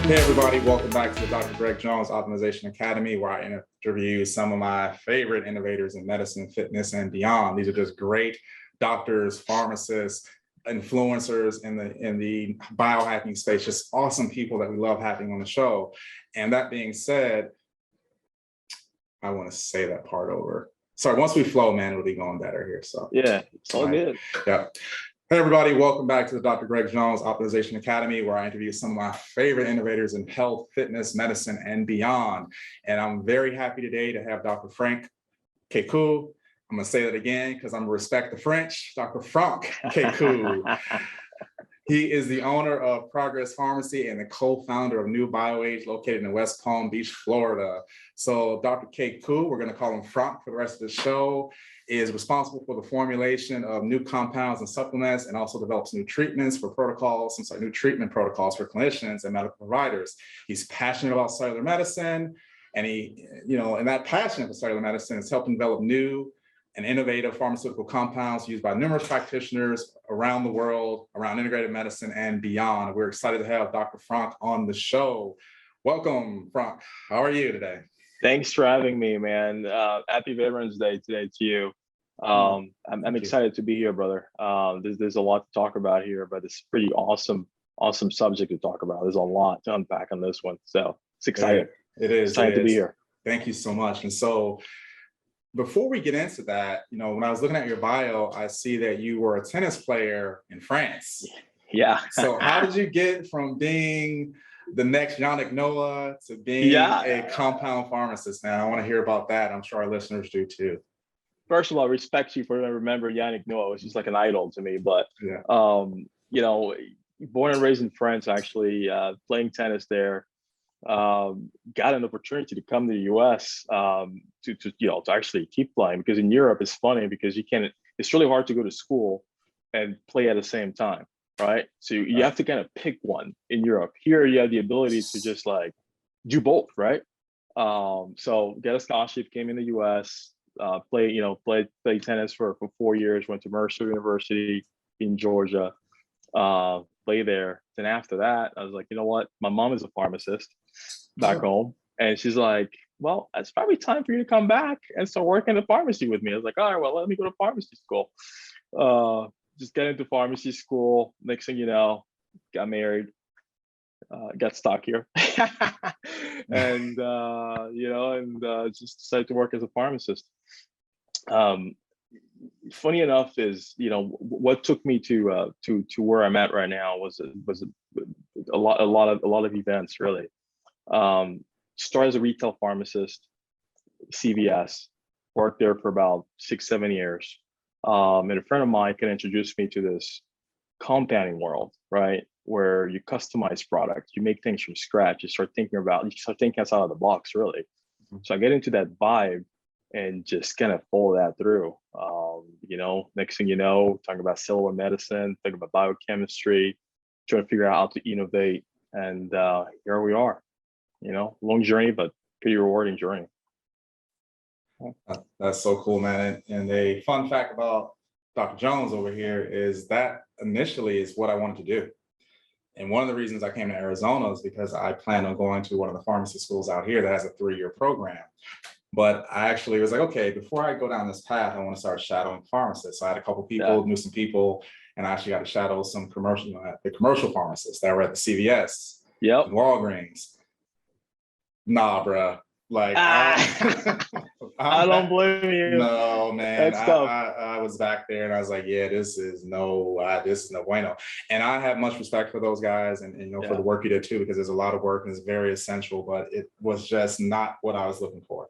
Hey everybody, welcome back to the Dr. Greg Jones Optimization Academy, where I interview some of my favorite innovators in medicine, fitness, and beyond. These are just great doctors, pharmacists, influencers in the biohacking space, just awesome people that we love having on the show. And that being said, I want to say that part over. Sorry, once we flow, man, it'll be going better here. So yeah, it's all good. Yeah. Hey everybody, welcome back to the Dr. Greg Jones Optimization Academy, where I interview some of my favorite innovators in health, fitness, medicine, and beyond. And I'm very happy today to have Dr. Franck Kacou. I'm gonna say that again because I'm gonna respect the French. Dr. Franck Kacou. He is the owner of Progress Pharmacy and the co-founder of Nubioage, located in West Palm Beach, Florida. So Dr. Kacou, we're gonna call him Franck for the rest of the show, is responsible for the formulation of new compounds and supplements, and also develops new treatments for protocols, new treatment protocols for clinicians and medical providers. He's passionate about cellular medicine, and and that passion for cellular medicine is helping develop new and innovative pharmaceutical compounds used by numerous practitioners around the world, around integrative medicine and beyond. We're excited to have Dr. Franck on the show. Welcome, Franck. How are you today? Thanks for having me, man. Happy Veterans Day today to you. I'm excited to be here, brother. There's a lot to talk about here, but it's pretty awesome subject to talk about. There's a lot to unpack on this one. So it's exciting. It is. Excited to be here. Thank you so much. And so before we get into that, when I was looking at your bio, I see that you were a tennis player in France. Yeah. So how did you get from being the next Yannick Noah to being a compound pharmacist? Now, I want to hear about that. I'm sure our listeners do too. First of all, respect you for remember Yannick Noah. Was just like an idol to me. But born and raised in France, actually, playing tennis there. Got an opportunity to come to the US to actually keep playing, because in Europe it's funny because it's really hard to go to school and play at the same time, right? So you have to kind of pick one in Europe. Here you have the ability to just like do both, right? So get a scholarship, came in the US, played tennis for 4 years, went to Mercer University in Georgia, played there. Then after that, I was like, you know what? My mom is a pharmacist back home. And she's like, well, it's probably time for you to come back and start working in the pharmacy with me. I was like, all right, well, let me go to pharmacy school. Just get into pharmacy school. Next thing you know, got married, got stuck here. and just decided to work as a pharmacist. Funny enough is, what took me to where I'm at right now was a lot of events, really. Started as a retail pharmacist, CVS, worked there for about 6-7 years. And a friend of mine can introduce me to this compounding world, right? Where you customize product, you make things from scratch, you start thinking outside of the box, really. Mm-hmm. So I get into that vibe and just kind of follow that through. Next thing you know, talking about cellular medicine, talking about biochemistry, trying to figure out how to innovate. And here we are, long journey, but pretty rewarding journey. That's so cool, man. And a fun fact about Dr. Jones over here is that initially is what I wanted to do. And one of the reasons I came to Arizona is because I planned on going to one of the pharmacy schools out here that has a 3-year program. But I actually was like, okay, before I go down this path, I want to start shadowing pharmacists. So I had a couple people, knew some people, and I actually got to shadow some the commercial pharmacists that were at the CVS, Walgreens. Nah, bruh. Like, I don't blame you. No, man. That's tough. I was back there and I was like, yeah, this is no bueno. And I have much respect for those guys and for the work you did too, because there's a lot of work and it's very essential, but it was just not what I was looking for.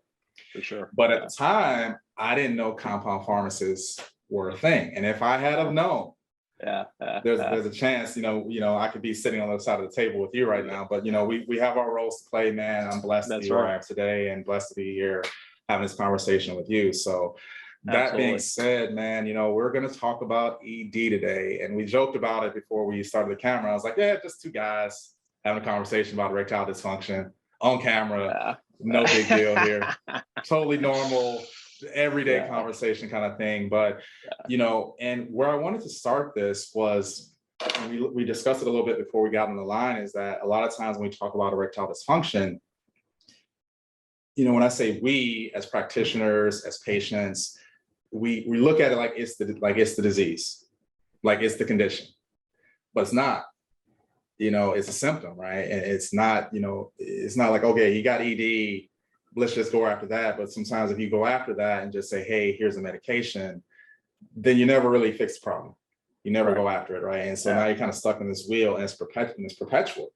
For sure. But at the time, I didn't know compound pharmacists were a thing. And if I had have known, there's a chance, I could be sitting on the other side of the table with you right now. But we have our roles to play, man. I'm blessed to be where I am today and blessed to be here having this conversation with you. So that being said, man, we're going to talk about ED today. And we joked about it before we started the camera. I was like, yeah, just two guys having a conversation about erectile dysfunction on camera. No big deal here. Totally normal, everyday conversation kind of thing. But, and where I wanted to start this was and we discussed it a little bit before we got on the line, is that a lot of times when we talk about erectile dysfunction, when I say we as practitioners, as patients, we look at it like it's the disease, like it's the condition, but it's not. It's a symptom, right? And it's not like, okay, you got ED, let's just go after that. But sometimes if you go after that and just say, hey, here's a medication, then you never really fix the problem. You never go after it, right? And so now you're kind of stuck in this wheel, and it's perpetual.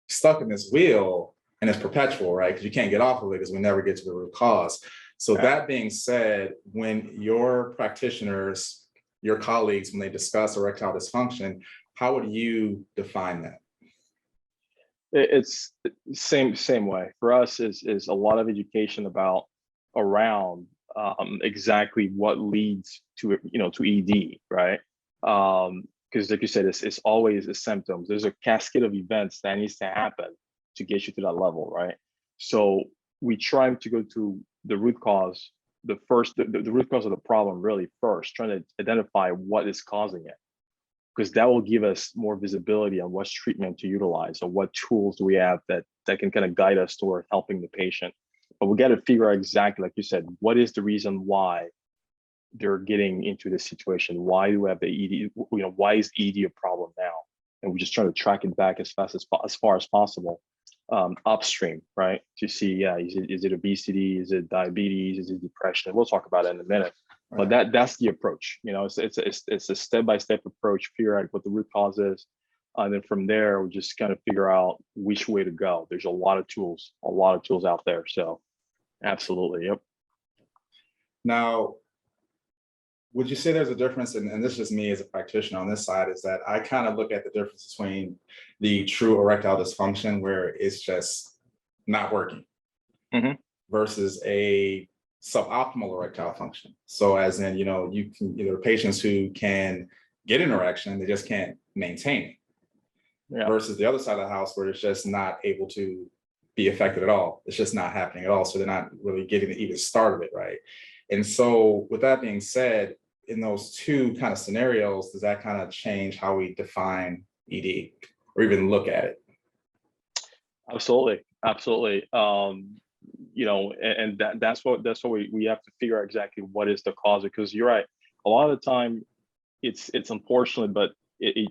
Stuck in this wheel, and it's perpetual, right? Because you can't get off of it because we never get to the root cause. So that being said, when your practitioners, your colleagues, when they discuss erectile dysfunction, how would you define that? It's same way. For us is a lot of education around exactly what leads to ED, right? Because like you said, it's always the symptoms. There's a cascade of events that needs to happen to get you to that level, right? So we try to go to the root cause, the root cause of the problem really first, trying to identify what is causing it, because that will give us more visibility on what's treatment to utilize or what tools do we have that can kind of guide us toward helping the patient. But we got to figure out exactly, like you said, what is the reason why they're getting into this situation? Why do we have the ED? Why is ED a problem now? And we're just trying to track it back as far as possible, upstream, right? To see, is it obesity? Is it diabetes? Is it depression? We'll talk about it in a minute. Right. But that's the approach. It's a step-by-step approach. Figure out what the root cause is, and then from there we just kind of figure out which way to go. There's a lot of tools out there. So, absolutely, yep. Now, would you say there's a difference, and this is just me as a practitioner on this side, is that I kind of look at the difference between the true erectile dysfunction, where it's just not working, versus a suboptimal erectile function. So as in, you can, there are patients who can get an erection, they just can't maintain it, versus the other side of the house where it's just not able to be effective at all. It's just not happening at all. So they're not really getting the even start of it, right? And so with that being said, in those two kind of scenarios, does that kind of change how we define ED or even look at it? Absolutely. And that's what we have to figure out exactly what is the cause, because you're right. A lot of the time it's unfortunate, but they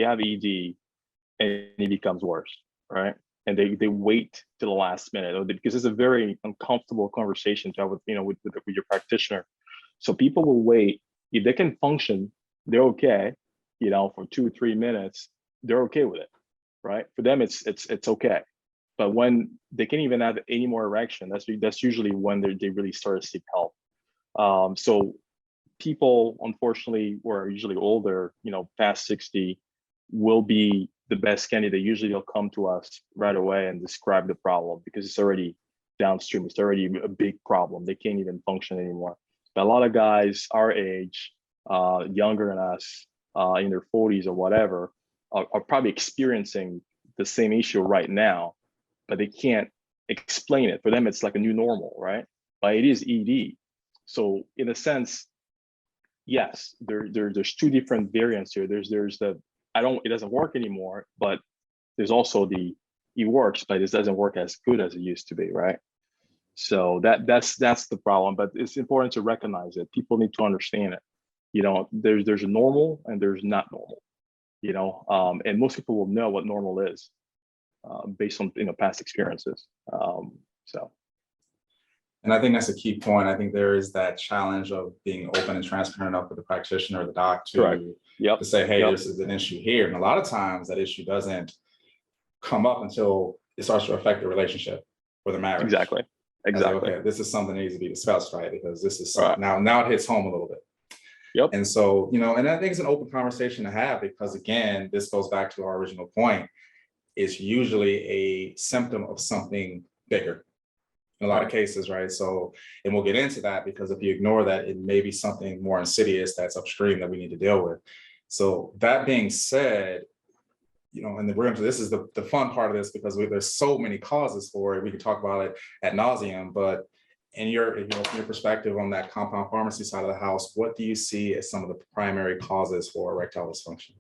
have ED and it becomes worse, right? And they wait to the last minute, because it's a very uncomfortable conversation to have with your practitioner. So people will wait. If they can function, they're okay, for 2 or 3 minutes, they're okay with it, right? For them, it's okay. But when they can't even have any more erection, that's usually when they really start to seek help. So people, unfortunately, who are usually older, past 60, will be the best candidate. Usually they'll come to us right away and describe the problem, because it's already downstream. It's already a big problem. They can't even function anymore. But a lot of guys our age, younger than us, in their 40s or whatever, are probably experiencing the same issue right now, but they can't explain it. For them, it's like a new normal, right? But it is ED. So in a sense, yes, there's two different variants here. There's the it doesn't work anymore, but there's also it works, but it doesn't work as good as it used to be, right? So that's the problem. But it's important to recognize it. People need to understand it. There's a normal and there's not normal. And most people will know what normal is, based on past experiences. And I think that's a key point. I think there is that challenge of being open and transparent enough with the practitioner or the doc to say, hey, this is an issue here. And a lot of times that issue doesn't come up until it starts to affect the relationship or the marriage. Exactly. Okay, this is something that needs to be discussed, right? Because this is now it hits home a little bit. Yep. And so, and I think it's an open conversation to have, because again, this goes back to our original point. It's usually a symptom of something bigger in a lot of cases, right? So, and we'll get into that, because if you ignore that, it may be something more insidious that's upstream that we need to deal with. So that being said, and this is the fun part of this, because there's so many causes for it. We can talk about it ad nauseum, but in your perspective on that compound pharmacy side of the house, what do you see as some of the primary causes for erectile dysfunction?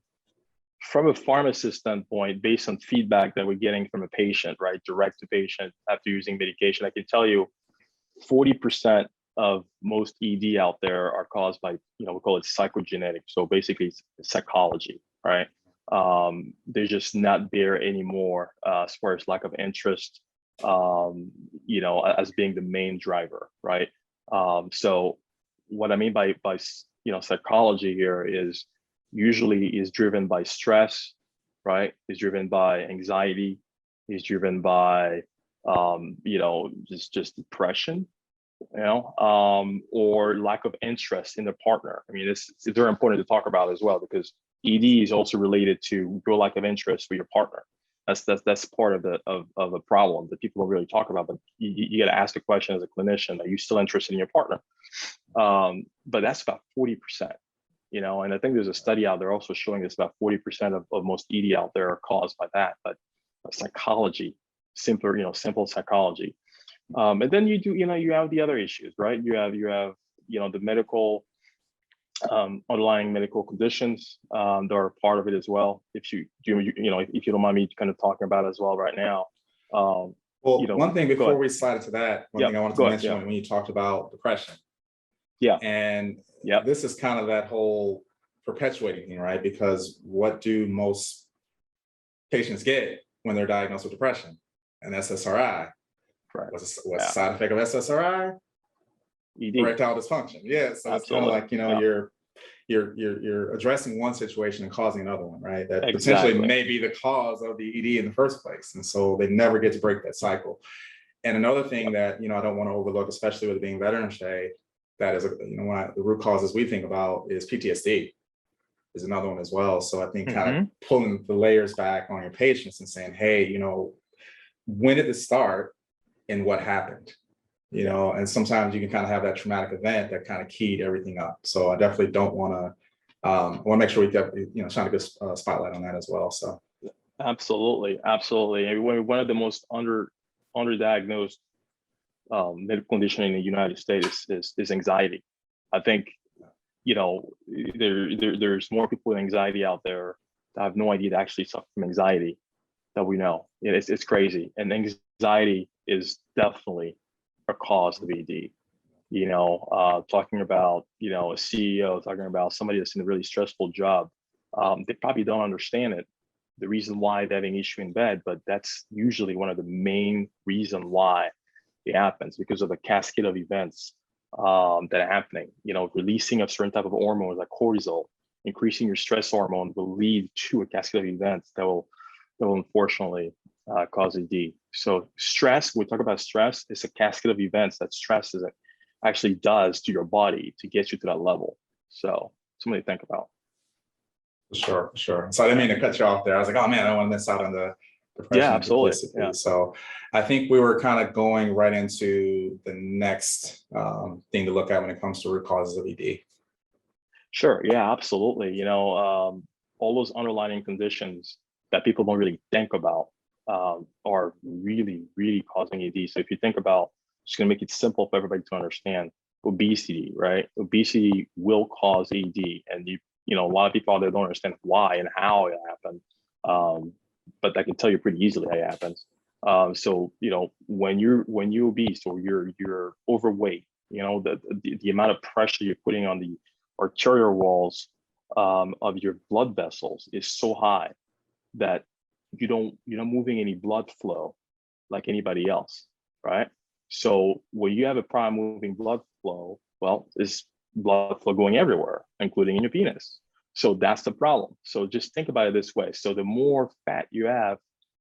From a pharmacist standpoint, based on feedback that we're getting from a patient, right, direct to patient after using medication, I can tell you 40% of most ED out there are caused by, we call it psychogenetic. So basically it's psychology, right? They're just not there anymore as far as lack of interest, as being the main driver, right? So what I mean by psychology here is usually is driven by stress, right? Is driven by anxiety, is driven by just depression, or lack of interest in the partner. I mean, it's very important to talk about as well, because ED is also related to your lack of interest for your partner. That's part of a problem that people don't really talk about, but you got to ask the question as a clinician: are you still interested in your partner? But that's about 40%, and I think there's a study out there also showing it's about 40% of most ED out there are caused by that. But psychology, simple psychology. And then you have the other issues, right? You have the medical, underlying medical conditions that are part of it as well. If you don't mind me kind of talking about it as well right now. Well, one thing before we slide into that, one thing I wanted to mention when you talked about depression. Yeah. And this is kind of that whole perpetuating thing, right? Because what do most patients get when they're diagnosed with depression? An SSRI. Right. What's the side effect of SSRI? ED. Erectile dysfunction. Yeah. So it's kind of like, you're addressing one situation and causing another one, right? That potentially may be the cause of the ED in the first place. And so they never get to break that cycle. And another thing that, I don't want to overlook, especially with it being Veterans Day, that is, the root causes we think about is PTSD is another one as well. So I think kind of pulling the layers back on your patients and saying, hey, when did this start and what happened? And sometimes you can kind of have that traumatic event that kind of keyed everything up. So I definitely don't want to, I want to make sure we definitely, shine a good spotlight on that as well. So. Absolutely. And one of the most underdiagnosed medical condition in the United States is anxiety. I think, there's more people with anxiety out there that have no idea they actually suffer from anxiety that we know. It's crazy. And anxiety is definitely a cause of ED. Talking about, a CEO, talking about somebody that's in a really stressful job, they probably don't understand it, the reason why they're having issue in bed, but that's usually one of the main reason why it happens, because of the cascade of events that are happening. Releasing of certain type of hormones like cortisol, increasing your stress hormone will lead to a cascade of events that will unfortunately cause ED. So stress, when we talk about stress, it's a cascade of events that stress actually does to your body to get you to that level. So something to think about. For sure. So I didn't mean to cut you off there. I was like, oh man, I don't want to miss out on the depression. Yeah, absolutely. Yeah. So I think we were kind of going right into the next thing to look at when it comes to root causes of ED. Sure. Yeah, absolutely. All those underlying conditions that people don't really think about are really, really causing ED. So if you think about, just going to make it simple for everybody to understand, obesity, right? Obesity will cause ED, and a lot of people out there don't understand why and how it happened. But I can tell you pretty easily how it happens. So when you're obese or you're overweight, the amount of pressure you're putting on the arterial walls of your blood vessels is so high that you're not moving any blood flow like anybody else, right? So when you have a problem moving blood flow, well, it's blood flow going everywhere, including in your penis. So that's the problem. So just think about it this way. So the more fat you have,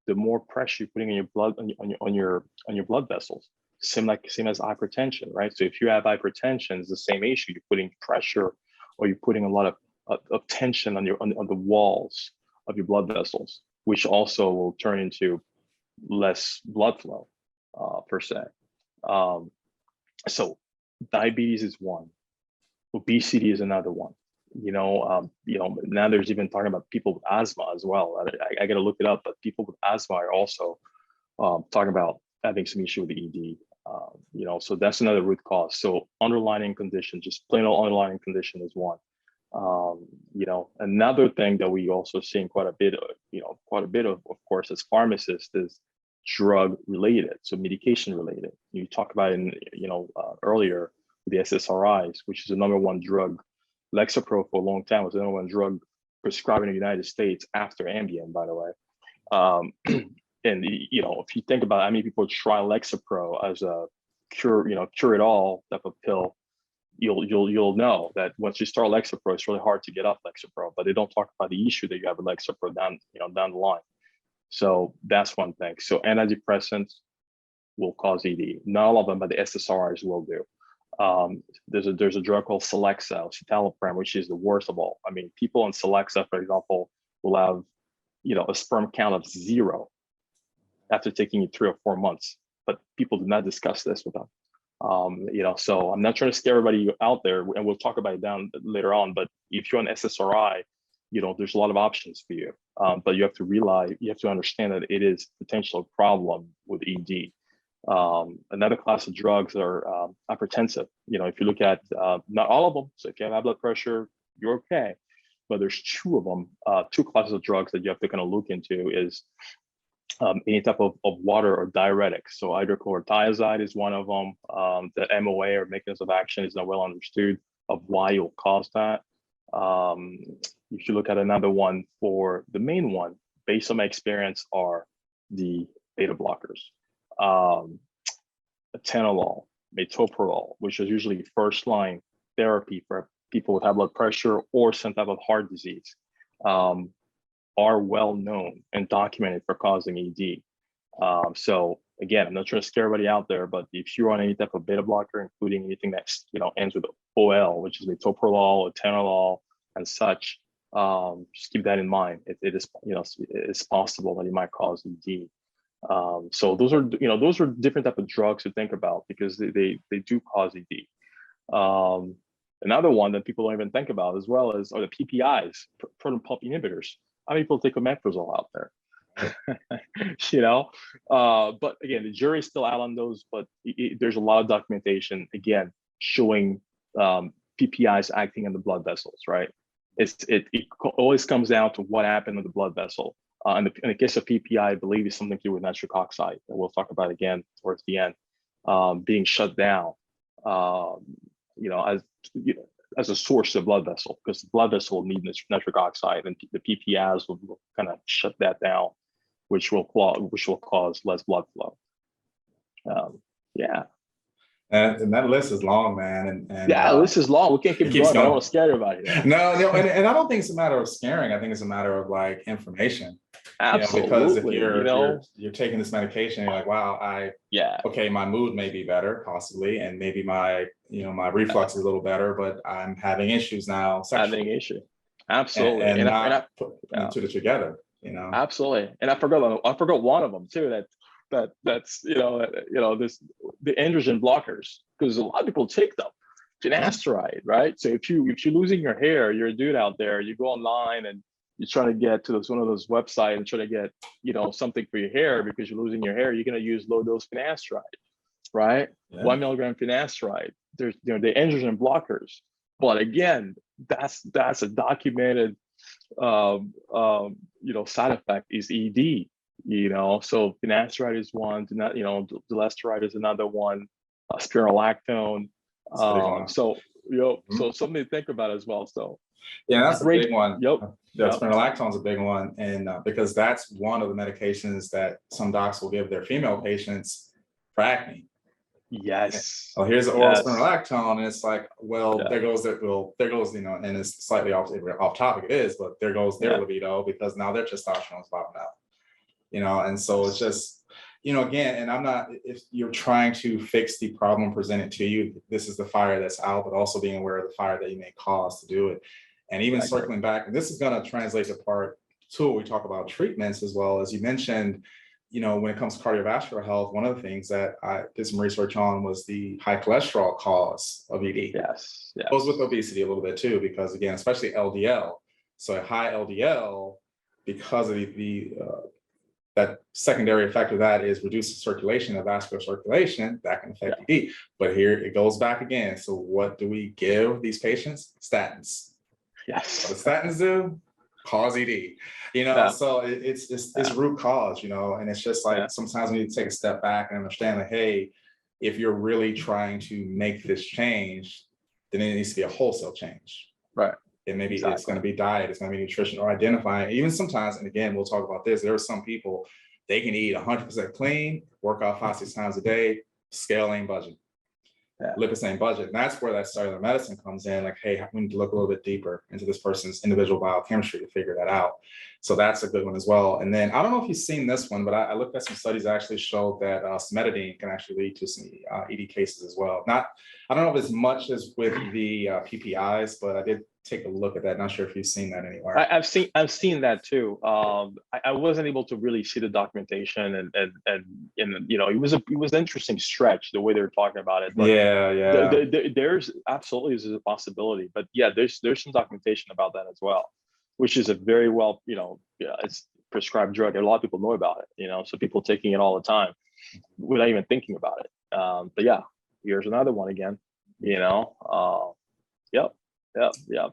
the more pressure you're putting in your blood on your blood vessels. Same as hypertension, right? So if you have hypertension, it's the same issue. You're putting pressure, or you're putting a lot of tension on the walls of your blood vessels, which also will turn into less blood flow per se. So diabetes is one. Obesity is another one. Now there's even talking about people with asthma as well. I got to look it up, but people with asthma are also talking about having some issue with the ED. So that's another root cause. So underlying condition, just plain old underlying condition is one. Another thing that we also seeing quite a bit of course, as pharmacists is drug related, so medication related. You talked about earlier the SSRIs, which is the number one drug. Lexapro for a long time was the number one drug prescribed in the United States after Ambien, by the way. And if you think about how many people try Lexapro as a cure it all type of pill, you'll know that once you start Lexapro, it's really hard to get off Lexapro, but they don't talk about the issue that you have with Lexapro down the line. So that's one thing. So antidepressants will cause ED. Not all of them, but the SSRIs will do. There's a drug called Celexa, citalopram, which is the worst of all. I mean, people on Celexa, for example, will have a sperm count of 0 after taking it 3 or 4 months, but people do not discuss this with them. So I'm not trying to scare everybody out there, and we'll talk about it down later on, but if you're on SSRI, there's a lot of options for you, but you have to understand that it is a potential problem with ED. Another class of drugs are hypertensive. If you look at, not all of them, so if you have high blood pressure, you're okay, but there's 2 of them, 2 classes of drugs that you have to kind of look into is any type of water or diuretic. So hydrochlorothiazide is one of them. The MOA or mechanism of action is not well understood of why you'll cause that. You should look at another one for the main one, based on my experience, are the beta blockers. Atenolol, metoprolol, which is usually first line therapy for people with high blood pressure or some type of heart disease, are well known and documented for causing ED. So again, I'm not trying to scare everybody out there, but if you're on any type of beta blocker, including anything that ends with OL, which is metoprolol, atenolol, and such, just keep that in mind. It's possible that it might cause ED. So those are different type of drugs to think about because they do cause ED. Another one that people don't even think about as well are the PPIs, proton pump inhibitors. How many people take omeprazole out there? But again, the jury's still out on those, but there's a lot of documentation, again, showing PPIs acting in the blood vessels, right? It always comes down to what happened with the blood vessel. In the case of PPI, I believe it's something to do with nitric oxide, and we'll talk about again towards the end, being shut down, as a source of blood vessel, because the blood vessel will need nitric oxide, and the PPIs will kind of shut that down, which will cause less blood flow. And that list is long, man. And the list is long. We can't keep going. I don't want to scare everybody. No, and I don't think it's a matter of scaring. I think it's a matter of information. Absolutely. Because if you're taking this medication, you're like, wow, okay, my mood may be better, possibly, and maybe my my reflux is a little better, but I'm having issues now sexually. Having issue. Absolutely. And not put it together, Absolutely. And I forgot one of them too, that's the androgen blockers, because a lot of people take them. Finasteride, right? So if you're losing your hair, you're a dude out there, you go online and you're trying to get to one of those websites and try to get something for your hair because you're losing your hair, you're going to use low dose finasteride, right? 1 milligram finasteride. There's the androgen blockers, but again, that's a documented side effect is ED. So finasteride is one, dulasteride is another one, spironolactone. So something to think about as well. So that's a big one. Spironolactone is a big one, and because that's one of the medications that some docs will give their female patients for acne. Yes. Oh, here's the oral spironolactone, and it's like, there goes, and it's slightly off topic, it is, but there goes their libido because now their testosterone is popping out. And so it's just, again, and I'm not, if you're trying to fix the problem presented to you, this is the fire that's out, but also being aware of the fire that you may cause to do it. And even circling back, and this is going to translate to part 2, we talk about treatments as well. As you mentioned, when it comes to cardiovascular health, one of the things that I did some research on was the high cholesterol cause of ED. Yes. Goes with obesity a little bit too, because again, especially LDL. So a high LDL, because of the that secondary effect of that is reduced circulation, of vascular circulation, that can affect ED. But here it goes back again. So what do we give these patients? Statins. Yes. What do statins do? Cause ED. So it's root cause, and it's just like sometimes we need to take a step back and understand that, hey, if you're really trying to make this change, then it needs to be a wholesale change. Right. And maybe it's going to be diet, it's going to be nutrition, or identifying. Even sometimes, and again, we'll talk about this, there are some people, they can eat 100% clean, work out 5-6 times a day, scale ain't budget. Lipids ain't budget. And that's where that cellular medicine comes in. Like, hey, we need to look a little bit deeper into this person's individual biochemistry to figure that out. So that's a good one as well. And then I don't know if you've seen this one, but I looked at some studies that actually showed that cimetidine can actually lead to some ED cases as well. I don't know if as much as with the PPIs, but I did take a look at that. Not sure if you've seen that anywhere. I've seen that too. I wasn't able to really see the documentation, and it was an interesting stretch the way they were talking about it. But there's absolutely is a possibility, but there's some documentation about that as well, which is a very well it's prescribed drug. A lot of people know about it, so people taking it all the time without even thinking about it. But here's another one again.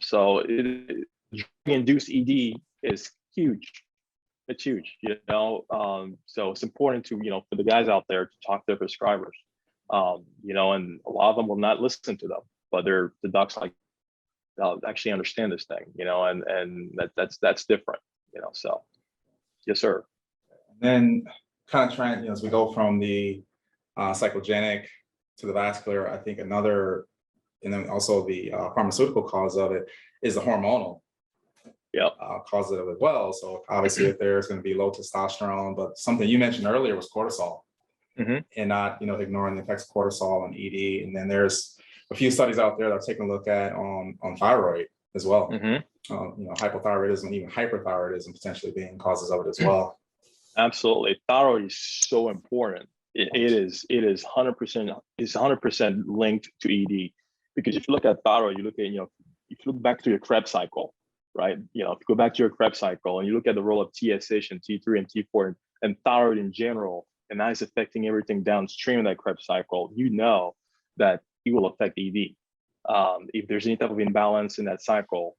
So induced ED is huge. It's huge, so it's important to, for the guys out there to talk to their prescribers, and a lot of them will not listen to them, but the docs actually understand this thing, and that's different, so yes, sir. And then kind of trying, as we go from the psychogenic to the vascular, I think another, and then also the pharmaceutical cause of it is the hormonal cause of it as well. So obviously if there's going to be low testosterone, but something you mentioned earlier was cortisol, and not, ignoring the effects of cortisol on ED. And then there's a few studies out there that are taking a look at on thyroid as well. Hypothyroidism and even hyperthyroidism potentially being causes of it as well. Absolutely. Thyroid is so important. It is 100% linked to ED. Because if you look at thyroid, you look at, if you look back to your Krebs cycle, right? If you go back to your Krebs cycle and you look at the role of TSH and T3 and T4 and thyroid in general, and that is affecting everything downstream of that Krebs cycle, that it will affect ED. If there's any type of imbalance in that cycle,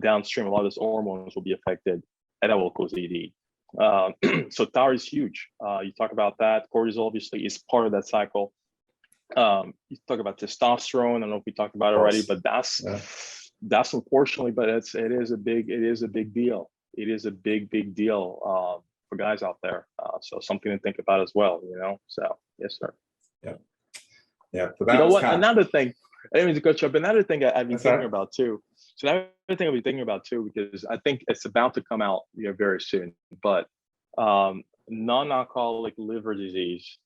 downstream, a lot of those hormones will be affected, and that will cause ED. So thyroid is huge. You talk about that. Cortisol obviously is part of that cycle. You talk about testosterone. I don't know if we talked about it already, but that's unfortunately, but it is a big deal. It is a big deal for guys out there. So something to think about as well, So yes, sir. So that another thing, I didn't mean to cut you up. Another thing I've been thinking about too. So another thing I've been thinking about too, because I think it's about to come out very soon, but non-alcoholic liver disease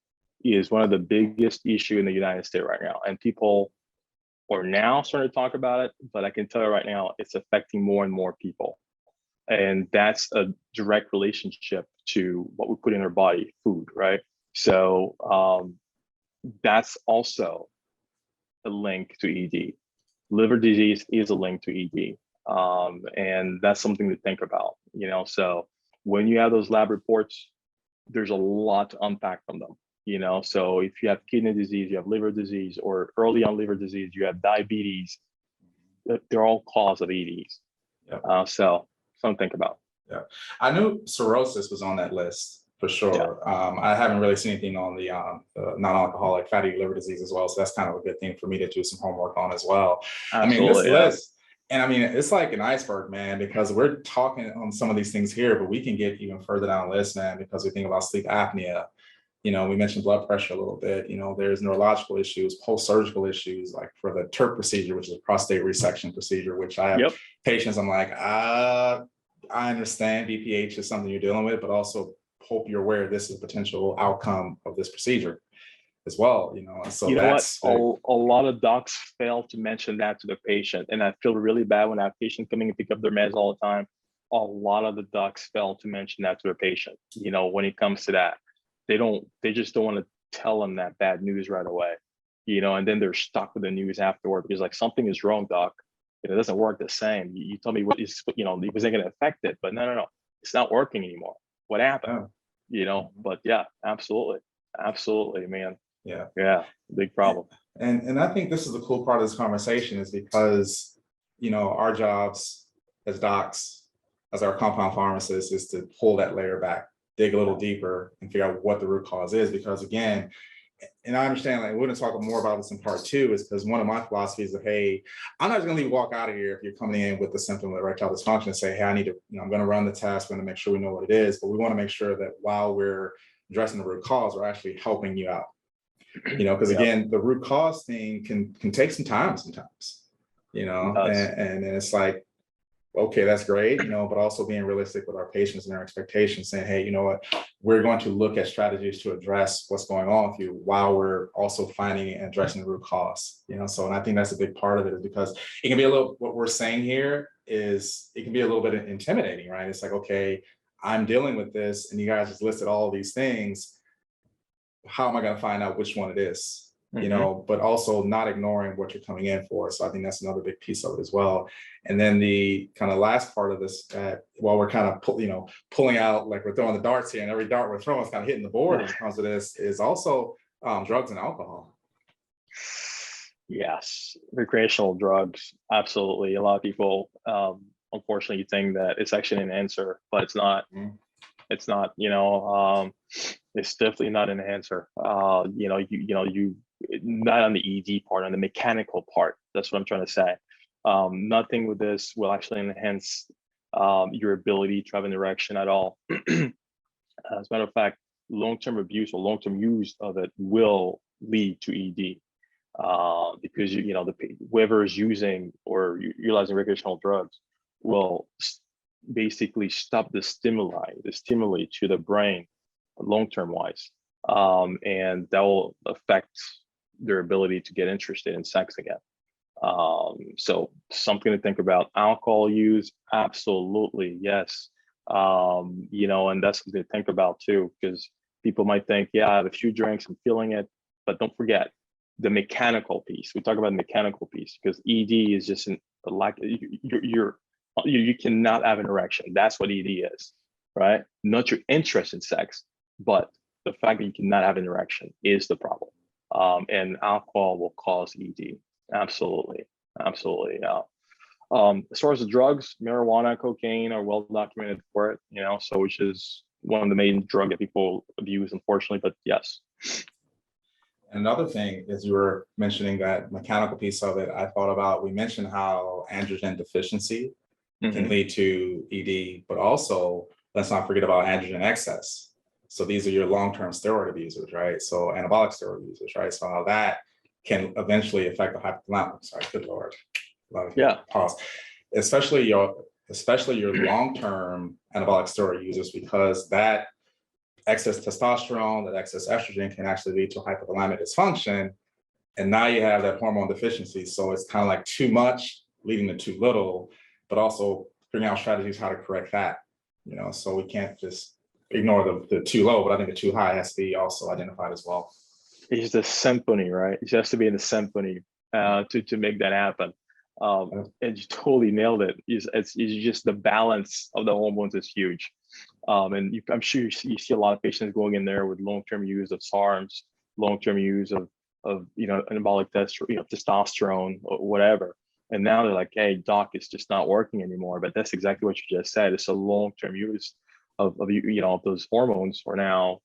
is one of the biggest issue in the United States right now. And people are now starting to talk about it, but I can tell you right now, it's affecting more and more people. And that's a direct relationship to what we put in our body, food, right? So that's also a link to ED. Liver disease is a link to ED. And that's something to think about, So when you have those lab reports, there's a lot to unpack from them. So if you have kidney disease, you have liver disease, or early on liver disease, you have diabetes, they're all cause of EDs. So something to think about. I knew cirrhosis was on that list for sure. I haven't really seen anything on the non-alcoholic fatty liver disease as well. So that's kind of a good thing for me to do some homework on as well. Absolutely, this list, and it's like an iceberg, man, because we're talking on some of these things here, but we can get even further down the list, man, because we think about sleep apnea. We mentioned blood pressure a little bit. There's neurological issues, post-surgical issues, like for the TURP procedure, which is a prostate resection procedure, which I have patients, I'm like, I understand BPH is something you're dealing with, but also hope you're aware this is a potential outcome of this procedure as well, And so that's a lot of docs fail to mention that to the patient. And I feel really bad when I have patients coming and pick up their meds all the time. A lot of the docs fail to mention that to their patient, when it comes to that. They just don't want to tell them that bad news right away, and then they're stuck with the news afterward because like something is wrong, doc. It doesn't work the same. You tell me what is, it wasn't going to affect it, but no, it's not working anymore. What happened? but yeah, absolutely, man. Yeah. Yeah, big problem. And I think this is the cool part of this conversation is because, our jobs as docs, as our compound pharmacists, is to pull that layer back, dig a little deeper and figure out what the root cause is. Because again, and I understand, like, we're going to talk more about this in part 2, is because one of my philosophies is, hey, I'm not just going to leave walk out of here if you're coming in with the symptom of erectile dysfunction and say, hey, I need to, I'm going to run the test, we're going to make sure we know what it is. But we want to make sure that while we're addressing the root cause, we're actually helping you out. Because again, the root cause thing can take some time sometimes, and it's like, okay, that's great, but also being realistic with our patients and their expectations, saying, hey, you know what, we're going to look at strategies to address what's going on with you while we're also finding and addressing the root cause, so, and I think that's a big part of it, is because it can be a little, what we're saying here is, it can be a little bit intimidating, right? It's like, okay, I'm dealing with this and you guys just listed all of these things. How am I going to find out which one it is? But also not ignoring what you're coming in for. So I think that's another big piece of it as well. And then the kind of last part of this, while we're kind of pulling out, like we're throwing the darts here, and every dart we're throwing is kind of hitting the board when it comes to this, is also drugs and alcohol. Yes, recreational drugs, absolutely. A lot of people, unfortunately, think that it's actually an answer, but it's not. It's not, it's definitely not an answer. You not on the ED part, on the mechanical part. That's what I'm trying to say. Nothing with this will actually enhance your ability to have an erection at all. As a matter of fact, long-term abuse or long-term use of it will lead to ED, because whoever is using or utilizing recreational drugs will basically stop the stimuli to the brain long-term wise, and that will affect their ability to get interested in sex again. So something to think about. Alcohol use, absolutely, yes. And that's something to think about too, because people might think, yeah, I have a few drinks, I'm feeling it, but don't forget the mechanical piece. We talk about the mechanical piece because ED is just you cannot have an erection. That's what ED is, right? Not your interest in sex, but the fact that you cannot have an erection is the problem. And alcohol will cause ED. Absolutely. Yeah. As far as the drugs, marijuana, cocaine are well documented for it, so which is one of the main drug that people abuse, unfortunately, but yes. Another thing is, you were mentioning that mechanical piece of it, I thought about, we mentioned how androgen deficiency can lead to ED, but also let's not forget about androgen excess. So these are your long-term steroid abusers, right? So anabolic steroid users, right? So how that can eventually affect the hypothalamus. Sorry, good Lord. Pause. Especially your long-term anabolic steroid users, because that excess testosterone, that excess estrogen can actually lead to hypothalamic dysfunction. And now you have that hormone deficiency. So it's kind of like too much leading to too little, but also figuring out strategies how to correct that, so we can't just ignore the too low, but I think the too high has to be also identified as well. It's the symphony, right? It has to be in the symphony to make that happen. And you totally nailed it. It's just the balance of the hormones is huge. And I'm sure you see a lot of patients going in there with long-term use of SARMs, long-term use of anabolic testosterone or whatever. And now they're like, hey, doc, it's just not working anymore. But that's exactly what you just said. It's a long-term use of those hormones are now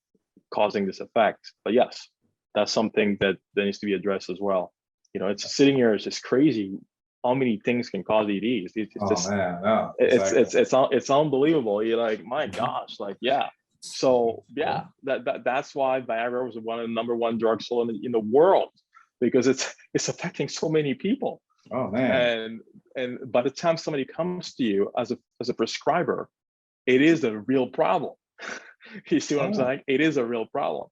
causing this effect. But yes, that's something that needs to be addressed as well. It's sitting here, it's just crazy how many things can cause EDs. It's unbelievable. You're like, my gosh, yeah. So yeah, that's why Viagra was one of the number one drugs sold in the world, because it's affecting so many people. Oh man. And by the time somebody comes to you as a prescriber, it is a real problem. You see what I'm saying? It is a real problem.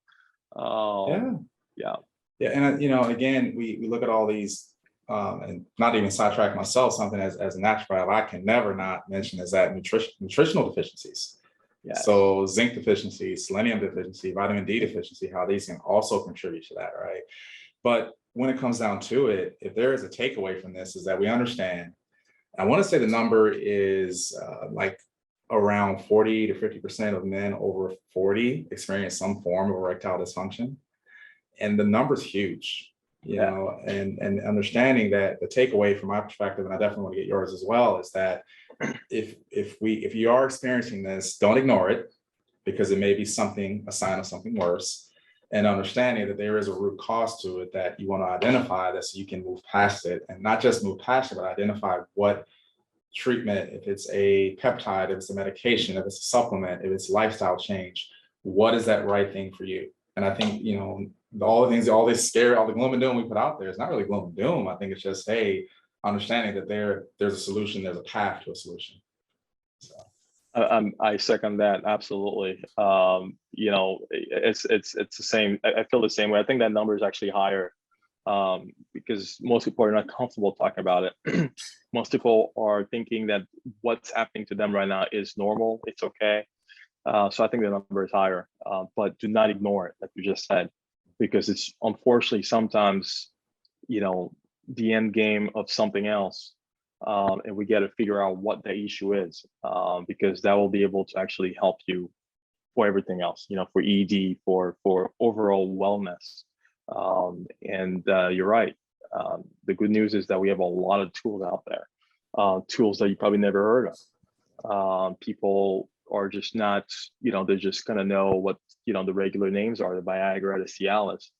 Yeah. And again, we look at all these, and not even sidetrack myself, something as a naturopath I can never not mention is that nutritional deficiencies. Yes. So zinc deficiency, selenium deficiency, vitamin D deficiency, how these can also contribute to that, right? But when it comes down to it, if there is a takeaway from this, is that we understand, I want to say the number is around 40 to 50% of men over 40 experience some form of erectile dysfunction. And the number's huge, you know, and understanding that the takeaway from my perspective, and I definitely want to get yours as well, is that if you are experiencing this, don't ignore it, because it may be a sign of something worse, and understanding that there is a root cause to it that you want to identify that so you can move past it, and not just move past it, but identify what treatment, if it's a peptide, if it's a medication, if it's a supplement, if it's lifestyle change, what is that right thing for you? And I think, you know, all the things, all this scary, all the gloom and doom we put out there, it's not really gloom and doom. I think it's just, hey, understanding that there's a solution, there's a path to a solution. So. I second that absolutely. You know, it's the same. I feel the same way. I think that number is actually higher because most people are not comfortable talking about it. Most people are thinking that what's happening to them right now is normal. It's okay. So I think the number is higher, but do not ignore it, like you just said, because it's unfortunately sometimes, you know, the end game of something else. And we got to figure out what the issue is, because that will be able to actually help you for everything else, you know, for ED, for overall wellness. And you're right. The good news is that we have a lot of tools out there, tools that you probably never heard of. People are just not, you know, they're just gonna know what, you know, the regular names are, the Viagra, the Cialis,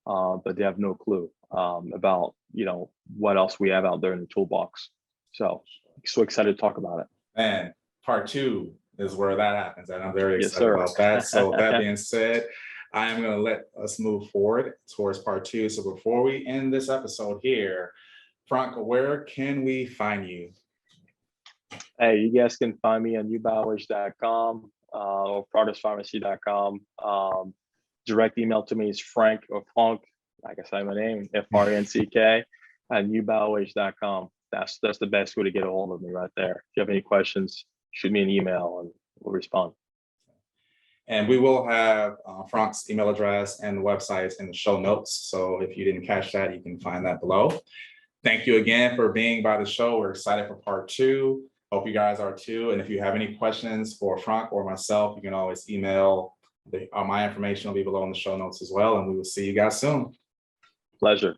but they have no clue about, you know, what else we have out there in the toolbox. So excited to talk about it. And part 2 is where that happens, and I'm very excited about that. So that being said, I am going to let us move forward towards part 2. So before we end this episode here, Franck, where can we find you? Hey, you guys can find me on Nubioage.com or progresspharmacy.com. Direct email to me is Franck or Franck, like I said, my name, Franck, at Nubioage.com. That's the best way to get a hold of me right there. If you have any questions, shoot me an email and we'll respond. And we will have Franck's email address and the websites in the show notes. So if you didn't catch that, you can find that below. Thank you again for being by the show. We're excited for part 2. Hope you guys are too. And if you have any questions for Franck or myself, you can always email. My information will be below in the show notes as well. And we will see you guys soon. Pleasure.